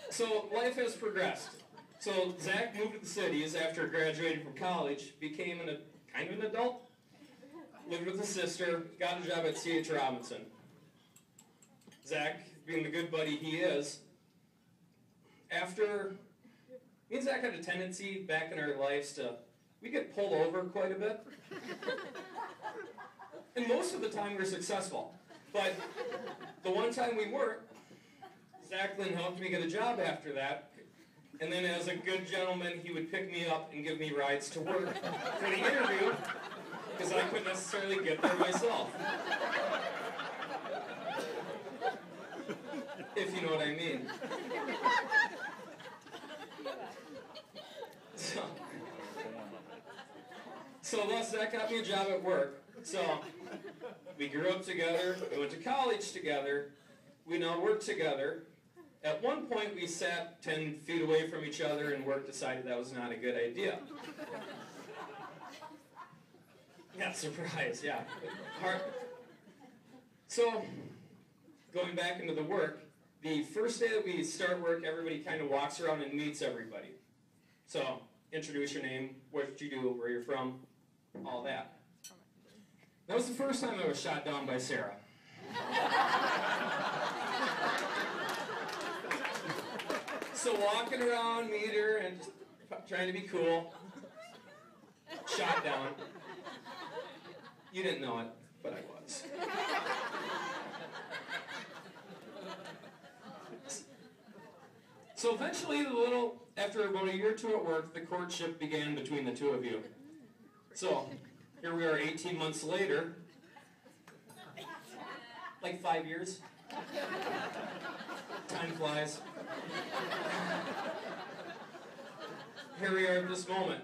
So life has progressed. So Zach moved to the cities after graduating from college, became kind of an adult, lived with his sister, got a job at C.H. Robinson. Zach, being the good buddy he is, me and Zach had a tendency back in our lives we get pulled over quite a bit. And most of the time we're successful. But the one time we weren't, Zach then helped me get a job after that. And then as a good gentleman, he would pick me up and give me rides to work for the interview, because I couldn't necessarily get there myself. If you know what I mean. So thus Zach got me a job at work. So we grew up together, we went to college together, we now work together. At one point we sat 10 feet away from each other and work decided that was not a good idea. Yeah, surprise, yeah. So, going back into the work, the first day that we start work, everybody kind of walks around and meets everybody. So, introduce your name, what you do, where you're from, all that. That was the first time I was shot down by Sarah. So walking around, meet her, and just trying to be cool. Shot down. You didn't know it, but I was. So eventually, after about a year or two at work, the courtship began between the two of you. So, here we are 18 months later. Like 5 years. Time flies. Here we are at this moment.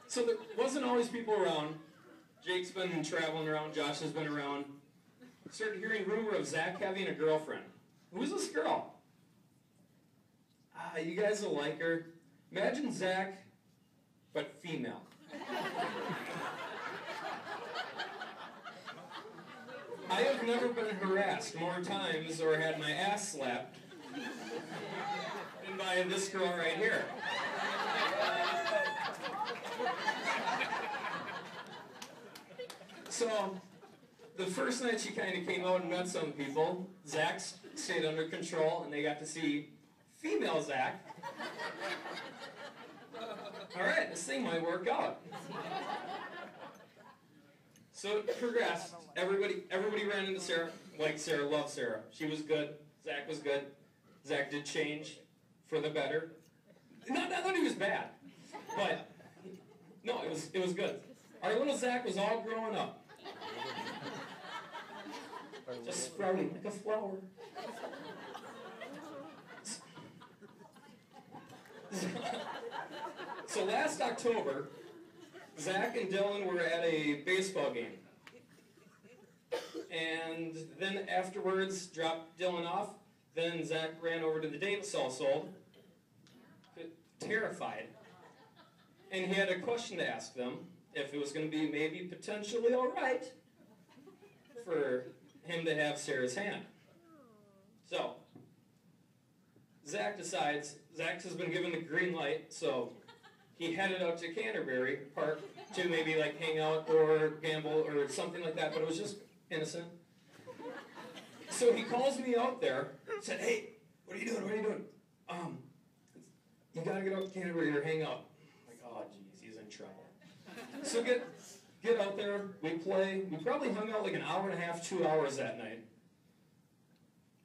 So there wasn't always people around. Jake's been traveling around, Josh has been around. Started hearing rumor of Zach having a girlfriend. Who's this girl? You guys will like her. Imagine Zach, but female. I have never been harassed more times or had my ass slapped than by this girl right here. So, the first night she kind of came out and met some people, Zach stayed under control and they got to see female Zach. Alright, this thing might work out. So it progressed. Everybody ran into Sarah, liked Sarah, loved Sarah. She was good. Zach was good. Zach did change for the better. Not that he was bad, but no, it was good. Our little Zach was all growing up. Just sprouting like a flower. So last October, Zach and Dylan were at a baseball game. And then afterwards, dropped Dylan off. Then Zach ran over to the Davis household, terrified. And he had a question to ask them, if it was going to be maybe potentially all right for him to have Sarah's hand. So, Zach decides, Zach has been given the green light, so he headed out to Canterbury Park to maybe like hang out or gamble or something like that, but it was just innocent. So he calls me out there, said, "Hey, what are you doing? You gotta get out to Canterbury or hang out." I'm like, oh geez, he's in trouble. So get out there, we play. We probably hung out like an hour and a half, 2 hours that night.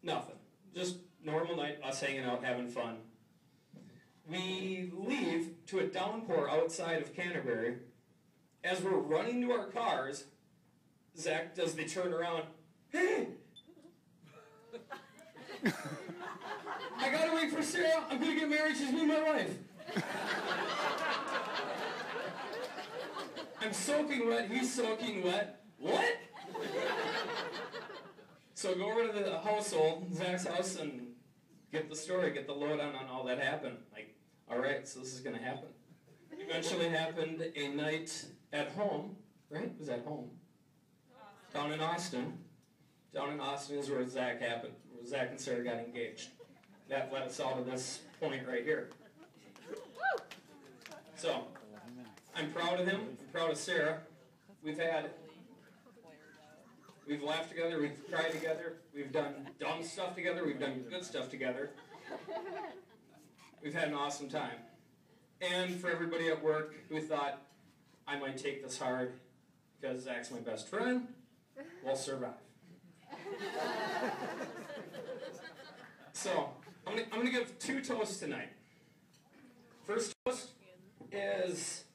Nothing. Just normal night, us hanging out, having fun. We leave to a downpour outside of Canterbury. As we're running to our cars, Zach does the turn around. "Hey! I gotta wait for Sarah. I'm gonna get married. She's gonna be my wife." I'm soaking wet. He's soaking wet. What? So go over to the household, Zach's house, and get the story, get the lowdown on all that happened. Like, all right, so this is gonna happen. Eventually happened a night at home, right? It was at home. Down in Austin. Down in Austin is where Zach happened, where Zach and Sarah got engaged. That led us all to this point right here. So, I'm proud of him. I'm proud of Sarah. We've laughed together, we've cried together, we've done dumb stuff together, we've done good stuff together. We've had an awesome time. And for everybody at work who thought I might take this hard because Zach's my best friend, we'll survive. So, I'm gonna give 2 toasts tonight. First toast is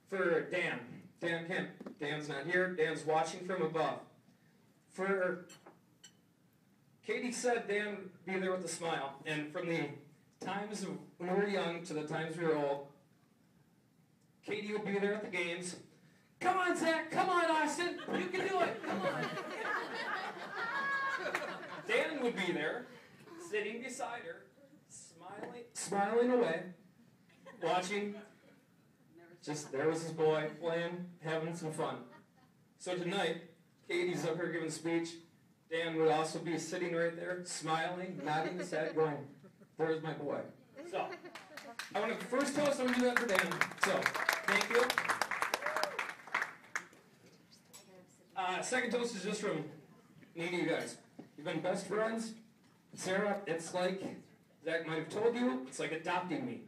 for Dan. Dan Kemp. Dan's not here. Dan's watching from above. For Katie said Dan would be there with a smile, and from the times of when we were young to the times we were old, Katie would be there at the games. Come on, Zach. Come on, Austin. You can do it. Come on. Dan would be there, sitting beside her, smiling away, watching. Just there was his boy playing, having some fun. So tonight, Katie's up here giving a speech. Dan would also be sitting right there, smiling, nodding his head, going, "There's my boy." So, I want to first toast. I'm going to do that for Dan. So, thank you. Second toast is just from me to you guys. You've been best friends. Sarah, it's like, Zach might have told you, it's like adopting me.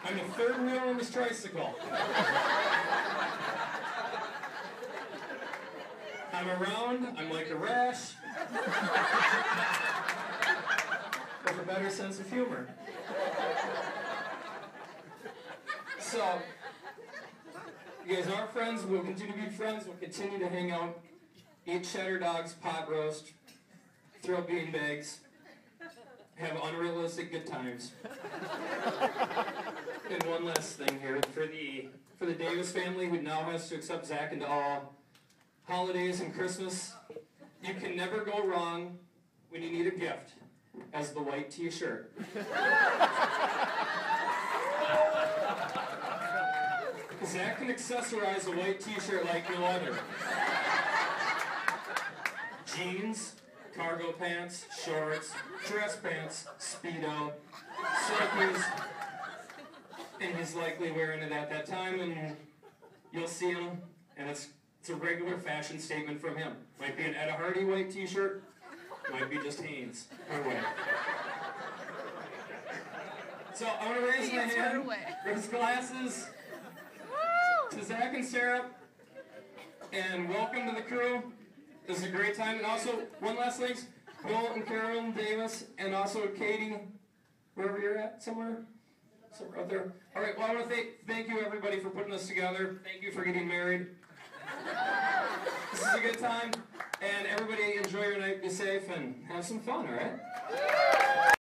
I'm the third wheel on this tricycle. I'm around, I'm like a rash, with a better sense of humor. So, you guys are friends, we'll continue to be friends, we'll continue to hang out, eat cheddar dogs, pot roast, throw beanbags, have unrealistic good times. And one last thing here, for the Davis family who now has to accept Zach into all holidays and Christmas, you can never go wrong when you need a gift as the white t-shirt. Zach can accessorize a white t-shirt like no other. Jeans, cargo pants, shorts, dress pants, Speedo, slippers, and he's likely wearing it at that time, and you'll see him, and it's a regular fashion statement from him. Might be an Etta Hardy white t-shirt, might be just Hanes or white. So I want to raise my hand, raise glasses to Zach and Sarah, and welcome to the crew. This is a great time. And also, one last thanks, Bill and Carolyn Davis, and also Katie, wherever you're at, somewhere out there. All right, well, I want to thank you, everybody, for putting this together. Thank you for getting married. This is a good time, and everybody enjoy your night, be safe, and have some fun, all right?